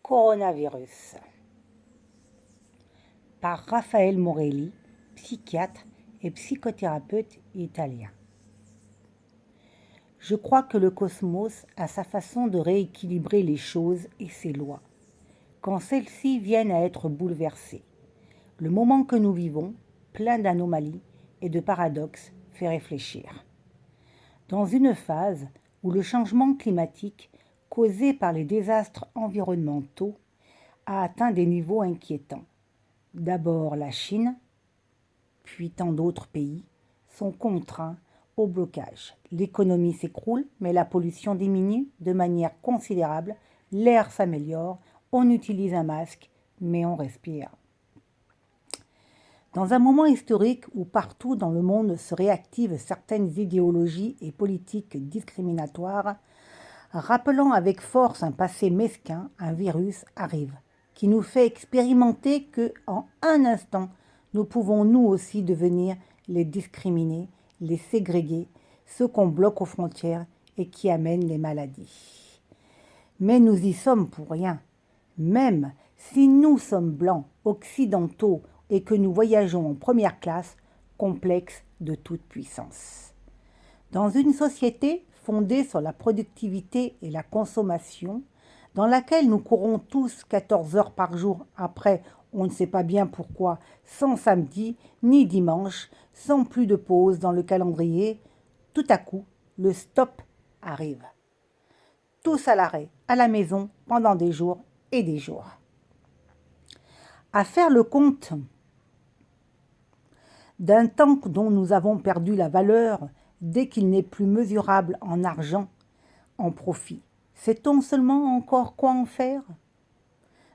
Coronavirus par Raffaele Morelli, psychiatre et psychothérapeute italien. Je crois que le cosmos a sa façon de rééquilibrer les choses et ses lois, quand celles-ci viennent à être bouleversées. Le moment que nous vivons, plein d'anomalies et de paradoxes, fait réfléchir. Dans une phase où le changement climatique causé par les désastres environnementaux a atteint des niveaux inquiétants. D'abord la Chine, puis tant d'autres pays sont contraints au blocage. L'économie s'écroule, mais la pollution diminue de manière considérable, l'air s'améliore, on utilise un masque, mais on respire. Dans un moment historique où partout dans le monde se réactivent certaines idéologies et politiques discriminatoires, rappelant avec force un passé mesquin, un virus arrive, qui nous fait expérimenter que, en un instant, nous pouvons nous aussi devenir les discriminés, les ségrégués, ceux qu'on bloque aux frontières et qui amènent les maladies. Mais nous y sommes pour rien. Même si nous sommes blancs, occidentaux et que nous voyageons en première classe, complexes de toute puissance. Dans une société fondée sur la productivité et la consommation, dans laquelle nous courons tous 14 heures par jour après, on ne sait pas bien pourquoi, sans samedi ni dimanche, sans plus de pause dans le calendrier, tout à coup, le stop arrive. Tous à l'arrêt, à la maison, pendant des jours et des jours. À faire le compte d'un temps dont nous avons perdu la valeur dès qu'il n'est plus mesurable en argent, en profit. Sait-on seulement encore quoi en faire?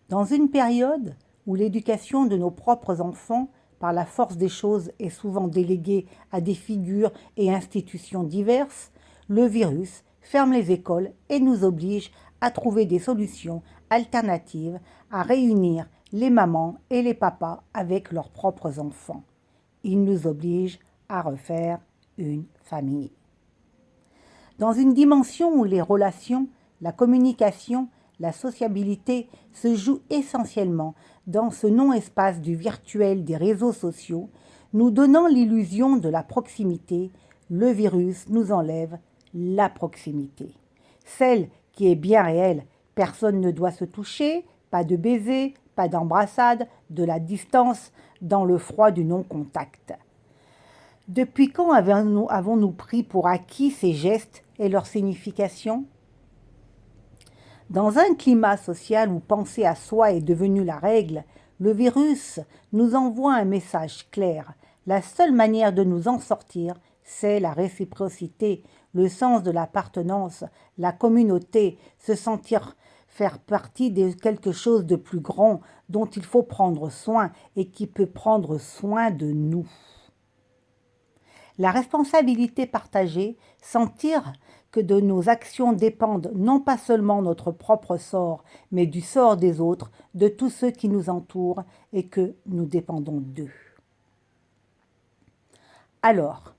Dans une période où l'éducation de nos propres enfants, par la force des choses, est souvent déléguée à des figures et institutions diverses, le virus ferme les écoles et nous oblige à trouver des solutions alternatives, à réunir les mamans et les papas avec leurs propres enfants. Il nous oblige à refaire une famille. Dans une dimension où les relations, la communication, la sociabilité se jouent essentiellement dans ce non-espace du virtuel des réseaux sociaux, nous donnant l'illusion de la proximité, le virus nous enlève la proximité. Celle qui est bien réelle, personne ne doit se toucher, pas de baiser, pas d'embrassade, de la distance, dans le froid du non-contact. Depuis quand avons-nous pris pour acquis ces gestes et leur signification? Dans un climat social où penser à soi est devenu la règle, le virus nous envoie un message clair. La seule manière de nous en sortir, c'est la réciprocité, le sens de l'appartenance, la communauté, se sentir faire partie de quelque chose de plus grand dont il faut prendre soin et qui peut prendre soin de nous. La responsabilité partagée, sentir que de nos actions dépendent non pas seulement notre propre sort, mais du sort des autres, de tous ceux qui nous entourent et que nous dépendons d'eux. Alors,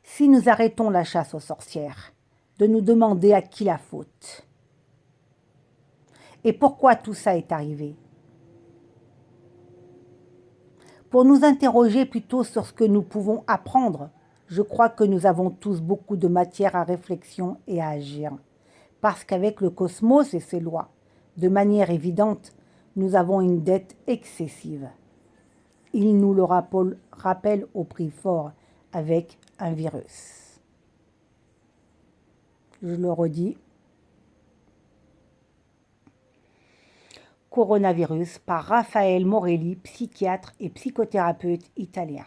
si nous arrêtons la chasse aux sorcières, de nous demander à qui la faute et pourquoi tout ça est arrivé, pour nous interroger plutôt sur ce que nous pouvons apprendre, je crois que nous avons tous beaucoup de matière à réflexion et à agir. Parce qu'avec le cosmos et ses lois, de manière évidente, nous avons une dette excessive. Il nous le rappelle au prix fort avec un virus. Je le redis. Coronavirus par Raffaele Morelli, psychiatre et psychothérapeute italien.